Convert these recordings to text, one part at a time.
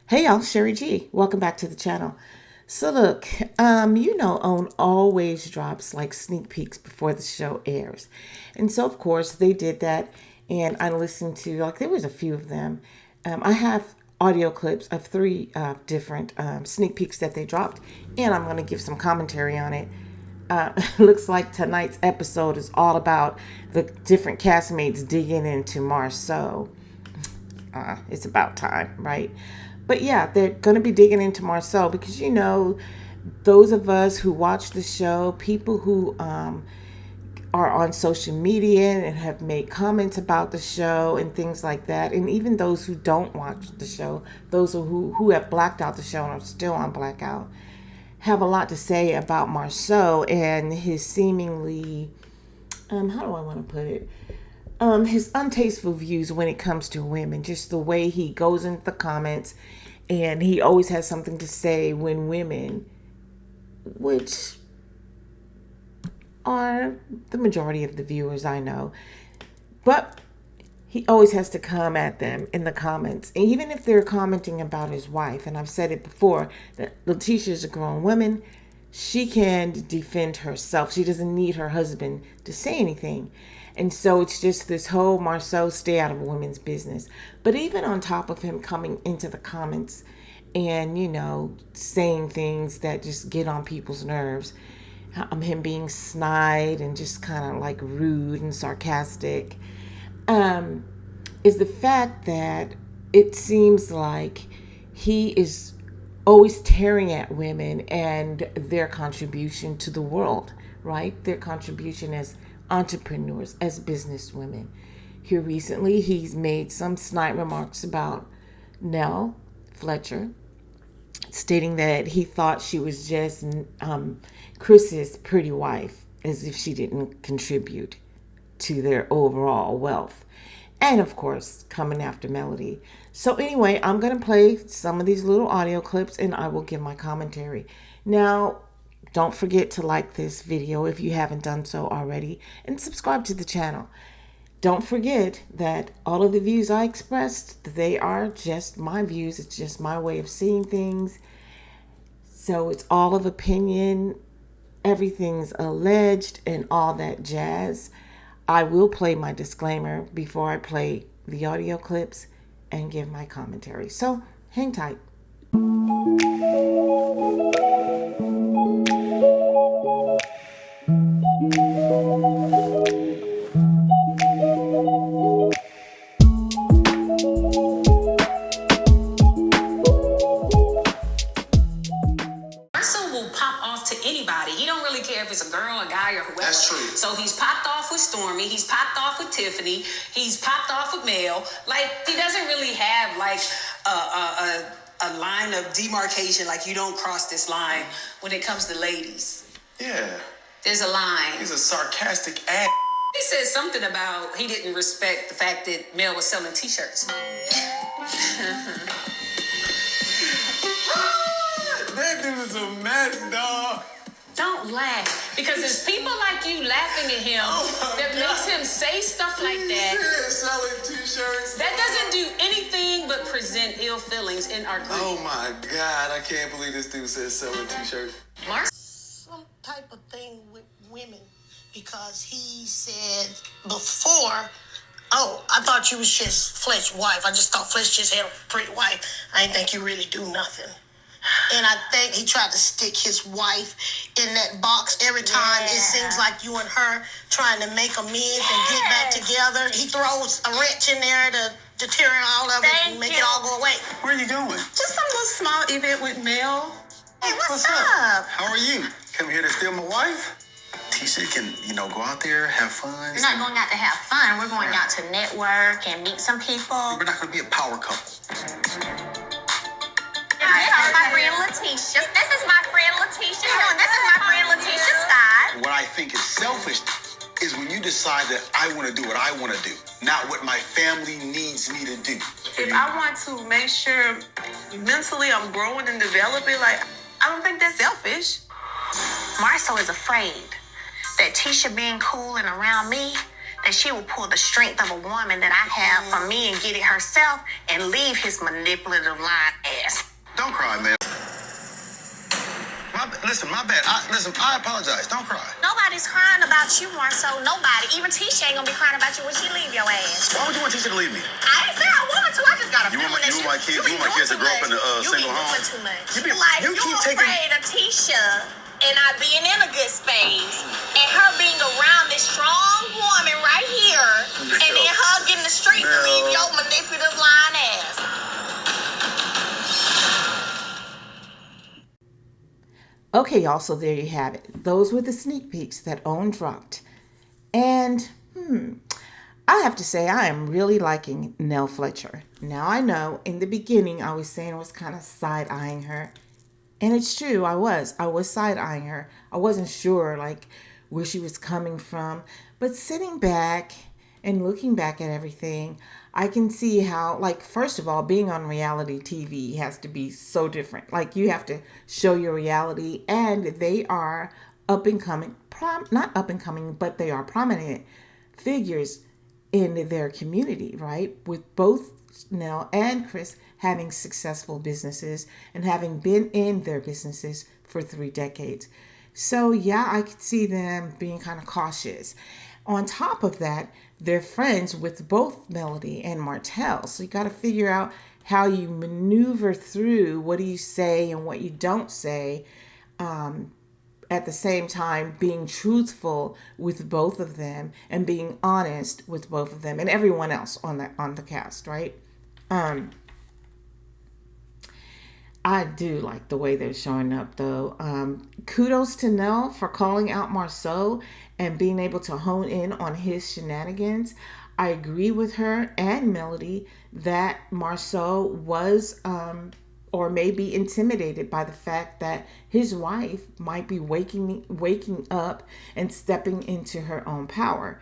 Hey y'all, Sherry G. Welcome back to the channel. So look, OWN always drops like sneak peeks before the show airs. And so of course they did that, and I listened to, like, there was a few of them. I have audio clips of three different sneak peeks that they dropped, and I'm going to give some commentary on it. Looks like tonight's episode is all about the different castmates digging into Marsau. It's about time, right? But yeah, they're going to be digging into Marsau because, those of us who watch the show, people who are on social media and have made comments about the show and things like that, and even those who don't watch the show, those who have blacked out the show and are still on blackout, have a lot to say about Marsau and his seemingly, how do I want to put it? His untasteful views when it comes to women, just the way he goes into the comments, and he always has something to say when women, which are the majority of the viewers, I know, but he always has to come at them in the comments, and even if they're commenting about his wife. And I've said it before that Letitia is a grown woman. She can defend herself. She doesn't need her husband to say anything. And so it's just this whole Marsau, stay out of a women's business. But even on top of him coming into the comments and, saying things that just get on people's nerves, him being snide and just kind of like rude and sarcastic, is the fact that it seems like he is always tearing at women and their contribution to the world, right? Their contribution as entrepreneurs, as businesswomen. Here recently, he's made some snide remarks about Nell Fletcher, stating that he thought she was just Chris's pretty wife, as if she didn't contribute to their overall wealth. And of course, coming after Melody. So anyway, I'm going to play some of these little audio clips and I will give my commentary. Now, don't forget to like this video if you haven't done so already, and subscribe to the channel. Don't forget that all of the views I expressed, they are just my views. It's just my way of seeing things. So it's all of opinion. Everything's alleged and all that jazz. I will play my disclaimer before I play the audio clips and give my commentary. So hang tight. Will pop off to anybody. He don't really care if it's a girl, a guy, or whoever. That's true. So he's popped off with Stormy. He's popped off with Tiffany. He's popped off with Mel. Like, he doesn't really have like a line of demarcation. Like, you don't cross this line when it comes to ladies. Yeah. There's a line. He's a sarcastic ass. He said something about he didn't respect the fact that Mel was selling t-shirts. That dude is a mess, dog. Don't laugh, because it's people like you laughing at him that makes him say stuff like that. Selling t-shirts. That doesn't do anything but present ill feelings in our group. Oh my God, I can't believe this dude says selling t-shirts. Some type of thing with women, because he said before, oh, I thought you was just Fletch's wife. I just thought Fletch just had a pretty wife. I didn't think you really do nothing. And I think he tried to stick his wife in that box every time. It seems like you and her trying to make amends and get back together. He throws a wrench in there to tear all of it and make it all go away. Where are you going? Just some little small event with Mel. Hey, what's up? How are you? Come here to steal my wife? Tisha can, go out there, have fun. We're not going out to have fun. We're going out to network and meet some people. We're not going to be a power couple. This is my friend Letitia. This is my friend Letitia. This is my friend Letitia Scott. What I think is selfish is when you decide that I want to do what I want to do, not what my family needs me to do. If I want to make sure mentally I'm growing and developing, I don't think that's selfish. Marsau is afraid that Tisha being cool and around me, that she will pull the strength of a woman that I have from me and get it herself and leave his manipulative lying ass. Don't cry, man. Listen, my bad. I apologize. Don't cry. Nobody's crying about you, Marsau. Nobody. Even Tisha ain't gonna be crying about you when she leave your ass. Why would you want Tisha to leave me? I ain't say I wanted to. I just got a You feeling want my kids? You want my kids to grow up in a single home? You be doing too much. You You keep taking. afraid of Tisha and I being in a good space and her being around this strong woman right here and then her getting the street to leave your manipulative lying ass. Okay, y'all, so there you have it. Those were the sneak peeks that Own dropped. And, I have to say, I am really liking Nell Fletcher. Now, I know in the beginning, I was saying I was kind of side-eyeing her. And it's true, I was side-eyeing her. I wasn't sure, like, where she was coming from. But sitting back and looking back at everything, I can see how, like, first of all, being on reality TV has to be so different. Like, you have to show your reality, and they are up and coming, not up and coming, but they are prominent figures in their community, right? With both Nell and Chris having successful businesses and having been in their businesses for 3 decades. So yeah, I could see them being kind of cautious. On top of that, they're friends with both Melody and Martell. So you got to figure out how you maneuver through what do you say and what you don't say, at the same time being truthful with both of them and being honest with both of them and everyone else on the cast, right? I do like the way they're showing up, though. Kudos to Nell for calling out Marsau and being able to hone in on his shenanigans. I agree with her and Melody that Marsau was or may be intimidated by the fact that his wife might be waking up and stepping into her own power.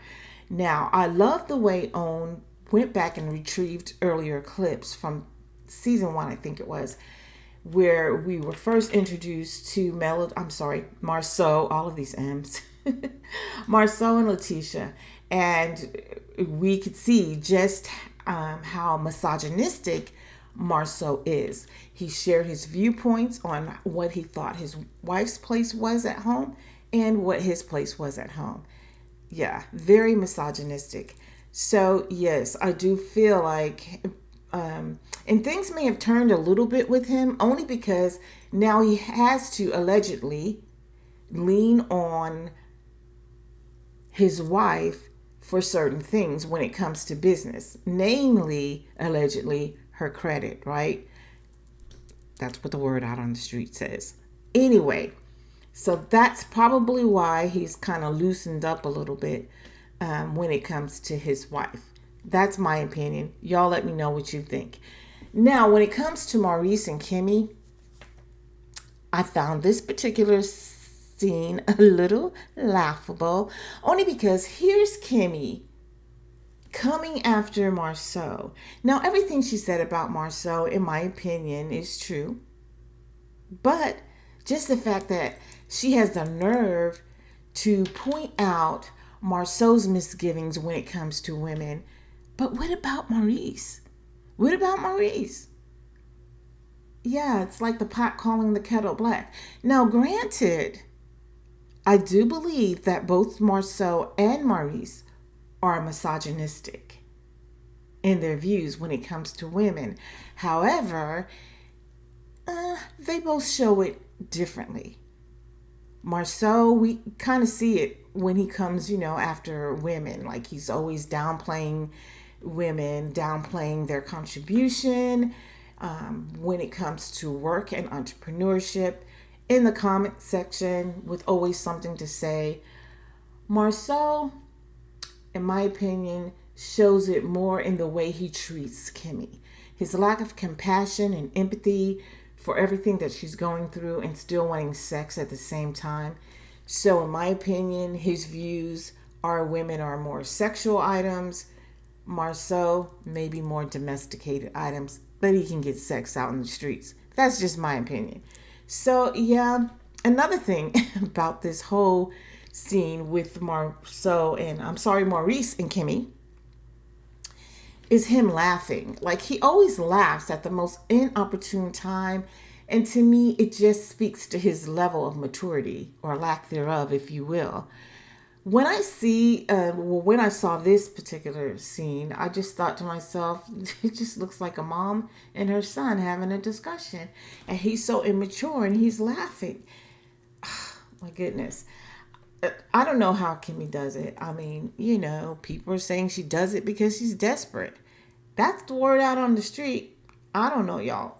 Now, I love the way Own went back and retrieved earlier clips from season 1, I think it was, where we were first introduced to Marsau, all of these M's, Marsau and Letitia. And we could see just how misogynistic Marsau is. He shared his viewpoints on what he thought his wife's place was at home and what his place was at home. Yeah, very misogynistic. So yes, I do feel like, and things may have turned a little bit with him only because now he has to allegedly lean on his wife for certain things when it comes to business, namely, allegedly, her credit, right? That's what the word out on the street says. Anyway, so that's probably why he's kind of loosened up a little bit when it comes to his wife. That's my opinion. Y'all let me know what you think. Now, when it comes to Maurice and Kimmy, I found this particular scene a little laughable, only because here's Kimmy coming after Marsau. Now, everything she said about Marsau, in my opinion, is true. But just the fact that she has the nerve to point out Marsau's misgivings when it comes to women. But what about Maurice? What about Maurice? Yeah, it's like the pot calling the kettle black. Now, granted, I do believe that both Marsau and Maurice are misogynistic in their views when it comes to women. However, they both show it differently. Marsau, we kind of see it when he comes, after women. Like, he's always downplaying women, downplaying their contribution when it comes to work and entrepreneurship. In the comment section with always something to say. Marsau, in my opinion, shows it more in the way he treats Kimmy. His lack of compassion and empathy for everything that she's going through and still wanting sex at the same time. So in my opinion, his views are women are more sexual items. Marsau may be more domesticated items, but he can get sex out in the streets. That's just my opinion. So yeah, another thing about this whole scene with Maurice and Kimmy is him laughing. Like, he always laughs at the most inopportune time, And to me, it just speaks to his level of maturity, or lack thereof, if you will. When when I saw this particular scene, I just thought to myself, it just looks like a mom and her son having a discussion. And he's so immature and he's laughing. My goodness. I don't know how Kimmy does it. I mean, people are saying she does it because she's desperate. That's the word out on the street. I don't know, y'all.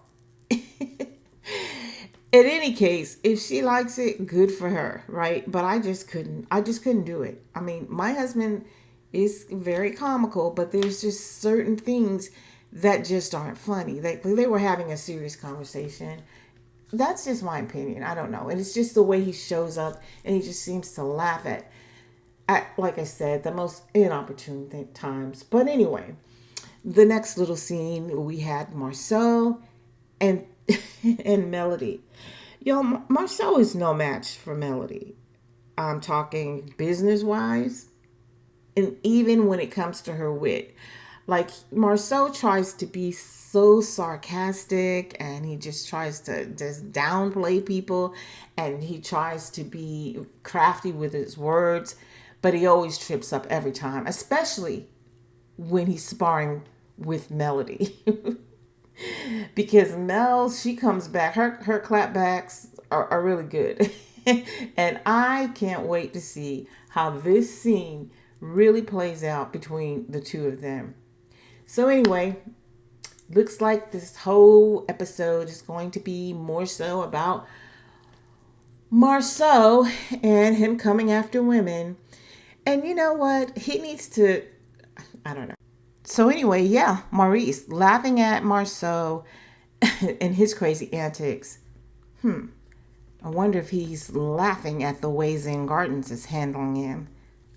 In any case, if she likes it, good for her, right? But I just couldn't do it. I mean, my husband is very comical, but there's just certain things that just aren't funny. They were having a serious conversation. That's just my opinion. I don't know. And it's just the way he shows up, and he just seems to laugh at like I said, the most inopportune times. But anyway, the next little scene, we had Marsau and and Melody. Yo, Marsau is no match for Melody. I'm talking business wise, and even when it comes to her wit. Like, Marsau tries to be so sarcastic, and he just tries to just downplay people, and he tries to be crafty with his words, but he always trips up every time, especially when he's sparring with Melody. Because Mel, she comes back, her clapbacks are really good. And I can't wait to see how this scene really plays out between the two of them. So anyway, looks like this whole episode is going to be more so about Marsau and him coming after women. And you know what? He needs to, I don't know. So anyway, yeah, Maurice laughing at Marsau and his crazy antics. I wonder if he's laughing at the way Zen Gardens is handling him.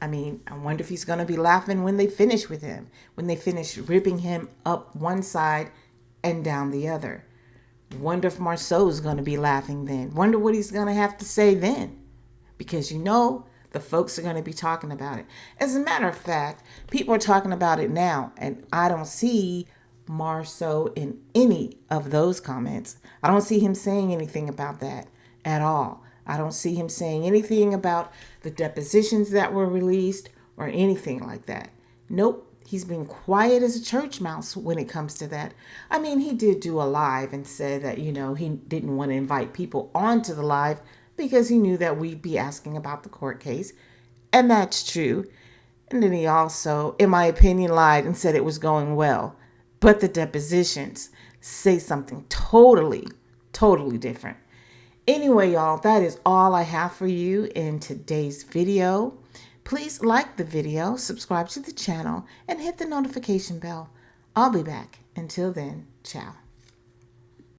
I mean, I wonder if he's going to be laughing when they finish with him, when they finish ripping him up one side and down the other. Wonder if Marsau's going to be laughing then. Wonder what he's going to have to say then. Because the folks are going to be talking about it. As a matter of fact, people are talking about it now, and I don't see Marsau in any of those comments. I don't see him saying anything about that at all. I don't see him saying anything about the depositions that were released or anything like that. Nope. He's been quiet as a church mouse when it comes to that. I mean, he did do a live and said that, he didn't want to invite people onto the live because he knew that we'd be asking about the court case. And that's true. And then he also, in my opinion, lied and said it was going well. But the depositions say something totally, totally different. Anyway, y'all, that is all I have for you in today's video. Please like the video, subscribe to the channel, and hit the notification bell. I'll be back. Until then, ciao.